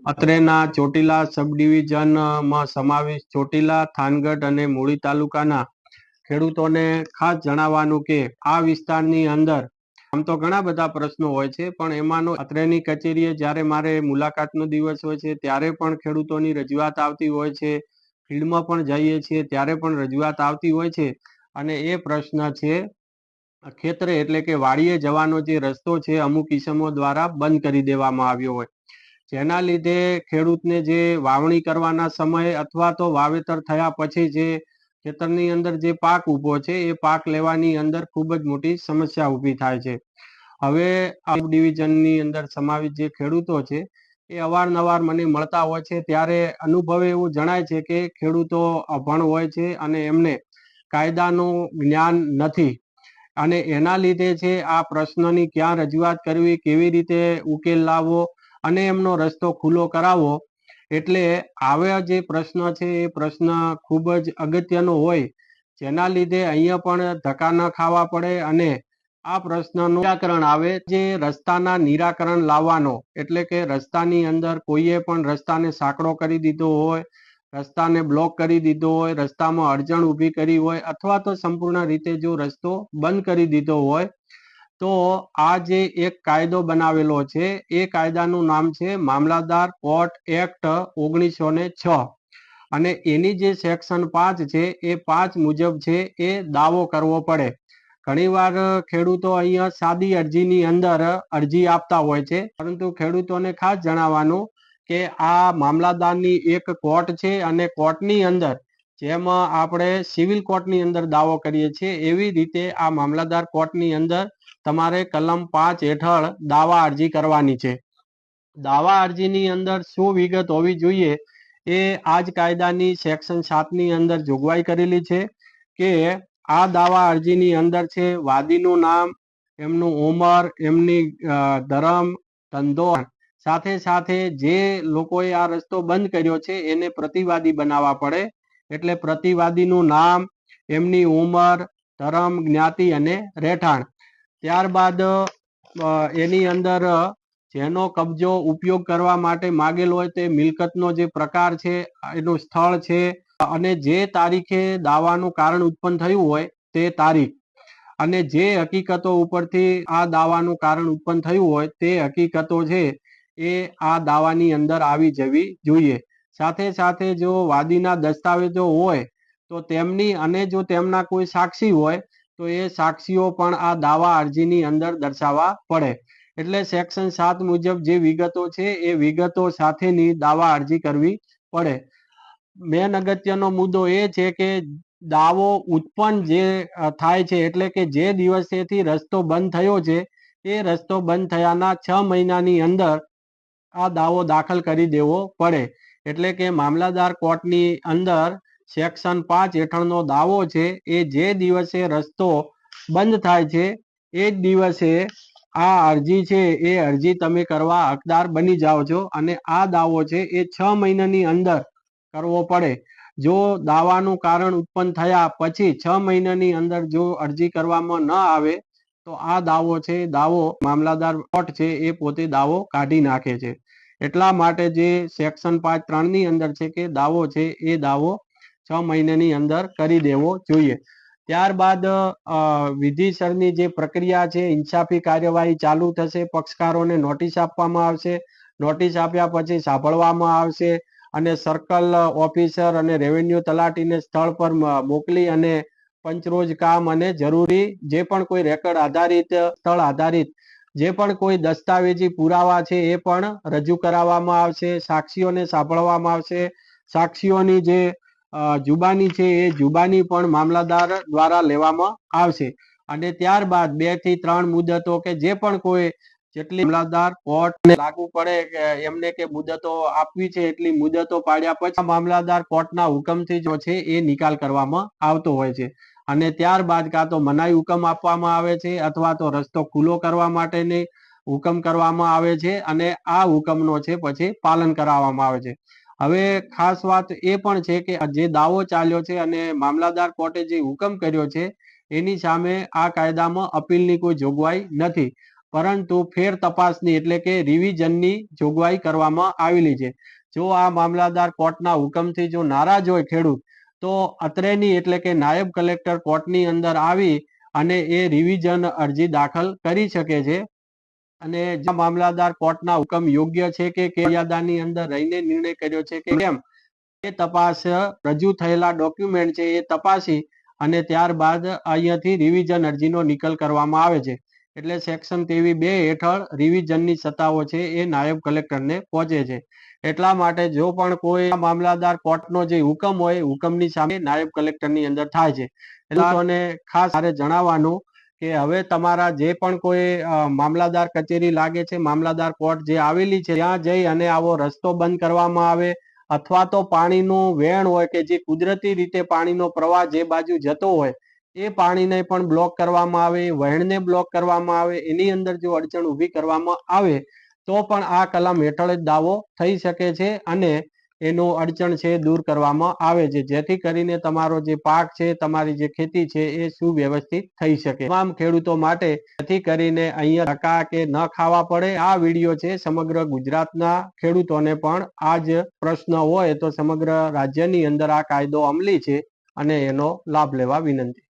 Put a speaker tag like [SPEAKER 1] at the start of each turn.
[SPEAKER 1] અત્રેના ચોટીલા સબ ડિવિઝનમાં સમાવેશ ચોટીલા, થાનગઢ અને મૂળી તાલુકાના ખેડૂતોને ખાસ જણાવવાનું કે આ વિસ્તારની અંદર આમ તો ઘણા બધા પ્રશ્નો હોય છે, પણ એમાંનો અત્રેની કચેરીએ જ્યારે મારે મુલાકાતનો દિવસ હોય છે ત્યારે પણ ખેડૂતોની રજૂઆત આવતી હોય છે, ફિલ્ડમાં પણ જઈએ છીએ ત્યારે પણ રજૂઆત આવતી હોય છે. અને એ પ્રશ્ન છે ખેતરે એટલે કે વાડીએ જવાનો જે રસ્તો છે અમુક ઇસમો દ્વારા બંધ કરી દેવામાં આવ્યો હોય, જેના લીધે ખેડૂતને જે વાવણી કરવાના સમયે અથવા તો વાવેતર થયા પછી જે ખેતરની અંદર જે પાક ઊભો છે એ પાક લેવાની અંદર ખૂબ જ મોટી સમસ્યા ઊભી થાય છે. હવે આ ડિવિઝનની અંદર સમાવિત જે ખેડૂતો છે એ અવારનવાર મને મળતા હોય છે, ત્યારે અનુભવે એવું જણાય છે કે ખેડૂતો અભણ હોય છે અને એમને કાયદાનું જ્ઞાન નથી, અને એના લીધે છે આ પ્રશ્નની ક્યાં રજૂઆત કરવી, કેવી રીતે ઉકેલ લાવવો અને એમનો રસ્તો ખુલ્લો કરાવવો. એટલે આવા જે પ્રશ્ન છે એ પ્રશ્ન ખૂબ જ અગત્યનો હોય, જેના લીધે અહીંયા પણ ધક્કા ન ખાવા પડે અને આ પ્રશ્નનું નિરાકરણ આવે. જે રસ્તાના નિરાકરણ લાવવાનો એટલે કે રસ્તાની અંદર કોઈએ પણ રસ્તાને સાંકડો કરી દીધો હોય, રસ્તાને બ્લોક કરી દીધો હોય, રસ્તામાં અડચણ ઊભી કરી હોય અથવા તો સંપૂર્ણ રીતે જો રસ્તો બંધ કરી દીધો હોય, તો આ જે એક કાયદો બનાવેલો છે એ કાયદાનું નામ છે મામલતદાર કોર્ટ એક્ટ 1906, અને એની જે સેક્શન 5 છે એ 5 મુજબ છે એ દાવો કરવો પડે. ઘણીવાર ખેડૂતો અહીંયા સાદી અરજીની અંદર અરજી આપતા હોય છે, પરંતુ ખેડૂતોને ખાસ જણાવવાનું કે આ મામલતદારની એક કોર્ટ છે અને કોર્ટની અંદર જેમ આપણે સિવિલ કોર્ટની અંદર દાવો કરીએ છીએ એવી રીતે આ મામલતદાર કોર્ટની અંદર તમારે કલમ 5 હેઠળ દાવા અરજી કરવાની છે. દાવા અરજીની અંદર શું વિગત હોવી જોઈએ એ આ જ કાયદાની સેક્શન 7ની અંદર જોગવાઈ કરેલી છે કે આ દાવા અરજીની અંદર છે વાદીનું નામ, એમનું ઉંમર, એમની ધર્મ, ધંધો, સાથે સાથે જે લોકોએ આ રસ્તો બંધ કર્યો છે એને પ્રતિવાદી બનાવવા પડે. એટલે પ્રતિવાદીનું નામ, એમની ઉંમર, ધર્મ, જ્ઞાતિ અને રહેઠાણ. ત્યારબાદ એની અંદર જેનો કબજો ઉપયોગ કરવા માટે માગેલો હોય તે મિલકતનો જે પ્રકાર છે, એનું સ્થળ છે, અને જે તારીખે દાવાનું કારણ ઉત્પન્ન થયું હોય તે તારીખ, અને જે હકીકતો ઉપરથી આ દાવાનું કારણ ઉત્પન્ન થયું હોય તે હકીકતો છે એ આ દાવાની અંદર આવી જવી જોઈએ. સાથે સાથે જો વાદીના દસ્તાવેજો હોય તો તેમની, અને જો તેમના કોઈ સાક્ષી હોય તો એ સાક્ષીઓ પણ આ દાવા અરજીની અંદર દર્શાવવા પડે. એટલે સેક્શન 7 મુજબ જે વિગતો છે એ વિગતો સાથેની દાવા અરજી કરવી પડે. મેન અગત્યનો મુદ્દો એ છે કે દાવો ઉત્પન્ન જે થાય છે એટલે કે જે દિવસેથી રસ્તો બંધ થયો છે એ રસ્તો બંધ થયાના 6 મહિનાની અંદર આ દાવો દાખલ કરી દેવો પડે. એટલે કે મામલતદાર કોર્ટની અંદર સેક્શન 5 હેઠળનો દાવો છે એ જે દિવસે રસ્તો બંધ થાય છે એ જ દિવસે આ અરજી છે એ અરજી તમે કરવા હકદાર બની જાઓ છો, અને આ દાવો છે એ 6 મહિનાની અંદર કરવો પડે. જો દાવાનું કારણ ઉત્પન્ન થયા પછી 6 મહિનાની અંદર જો અરજી કરવામાં ન આવે તો આ દાવો છે, દાવો મામલતદાર કોર્ટ છે એ પોતે દાવો કાઢી નાખે છે. એટલા માટે જે સેક્શન 5(3) ની અંદર છે કે દાવો છે એ દાવો 6 મહિનાની અંદર કરી દેવો જોઈએ. ત્યારબાદ વિધિસરની જે પ્રક્રિયા છે, ઇન્સાફી કાર્યવાહી ચાલુ થશે. પક્ષકારોને નોટિસ આપવામાં આવશે, નોટિસ આપ્યા પછી સાંભળવામાં આવશે, અને સર્કલ ઓફિસર અને રેવન્યુ તલાટીને સ્થળ પર મોકલી અને પંચરોજ કામ અને જરૂરી જે પણ કોઈ રેકર્ડ આધારિત, સ્થળ આધારિત જે પણ કોઈ દસ્તાવેજી પુરાવા છે એ પણ રજૂ કરાવવામાં આવશે. સાક્ષીઓને સાંભળવામાં આવશે. સાક્ષીઓની જે જુબાની છે એ જુબાની પણ મામલતદાર દ્વારા લેવામાં આવશે. અને ત્યારબાદ 2 થી 3 મુદતો કે જે પણ કોઈ જેટલી મામલતદાર કોર્ટને લાગુ પડે કે એમને કે મુદતો આપવી છે એટલી મુદતો પાડ્યા પછી મામલતદાર કોર્ટના હુકમથી જો છે એ નિકાલ કરવામાં આવતો હોય છે. અને ત્યારબાદ કાં તો મનાઈ હુકમ આપવામાં આવે છે અથવા તો રસ્તો ખુલ્લો કરવા માટેની હુકમ કરવામાં આવે છે, અને આ હુકમનો છે પછી પાલન કરાવવામાં આવે છે. હવે ખાસ વાત એ પણ છે કે જે દાવો ચાલ્યો છે અને મામલતદાર કોર્ટે જે હુકમ કર્યો છે એની સામે આ કાયદામાં અપીલની કોઈ જોગવાઈ નથી. પરંતુ ફેર તપાસની એટલે કે રિવિઝનની જોગવાઈ કરવામાં આવેલી છે. જો આ મામલતદાર કોર્ટના હુકમથી જો નારાજ હોય ખેડૂત તો અત્રેની એટલે કે નાયબ કલેક્ટર કોર્ટની અંદર આવી અને એ રિવિઝન અરજી દાખલ કરી શકે છે. અને મામલતદાર કોર્ટના હુકમ યોગ્ય છે કે મર્યાદાની અંદર રહીને નિર્ણય કર્યો છે કે કેમ એ તપાસ રજૂ થયેલા ડોક્યુમેન્ટ છે એ તપાસી અને ત્યારબાદ અહીંયાથી રિવિઝન અરજીનો નિકાલ કરવામાં આવે છે. એટલે સેક્શન 23(2) હેઠળ રિવિઝનની સત્તાઓ છે એ નાયબ કલેક્ટરને પહોંચે છે. એટલા માટે જો પણ કોઈ મામલતદાર કોર્ટનો જે હુકમ હોય હુકમની સામે નાયબ કલેક્ટરની અંદર થાય છે. એટલે ખાસ મારે જણાવવાનું કે હવે તમારા જે પણ કોઈ મામલતદાર કચેરી લાગે છે, મામલતદાર કોર્ટ જે આવેલી છે ત્યાં જઈ અને આવો રસ્તો બંધ કરવામાં આવે અથવા તો પાણીનું વહેણ હોય કે જે કુદરતી રીતે પાણીનો પ્રવાહ જે બાજુ જતો હોય એ પાણીને પણ બ્લોક કરવામાં આવે, વહેણને બ્લોક કરવામાં આવે, એની અંદર જો અડચણ ઊભી કરવામાં આવે તો પણ આ કલમ હેઠળ જ દાવો થઈ શકે છે અને એનો અડચણ છે દૂર કરવામાં આવે છે, જેથી કરીને તમારો જે પાક છે, તમારી જે ખેતી છે એ સુવ્યવસ્થિત થઈ શકે તમામ ખેડૂતો માટે. જેથી કરીને અહીંયા ધક્કા કે ન ખાવા પડે. આ વિડીયો છે સમગ્ર ગુજરાતના ખેડૂતોને પણ આ જ પ્રશ્ન હોય તો સમગ્ર રાજ્યની અંદર આ કાયદો અમલી છે અને એનો લાભ લેવા વિનંતી.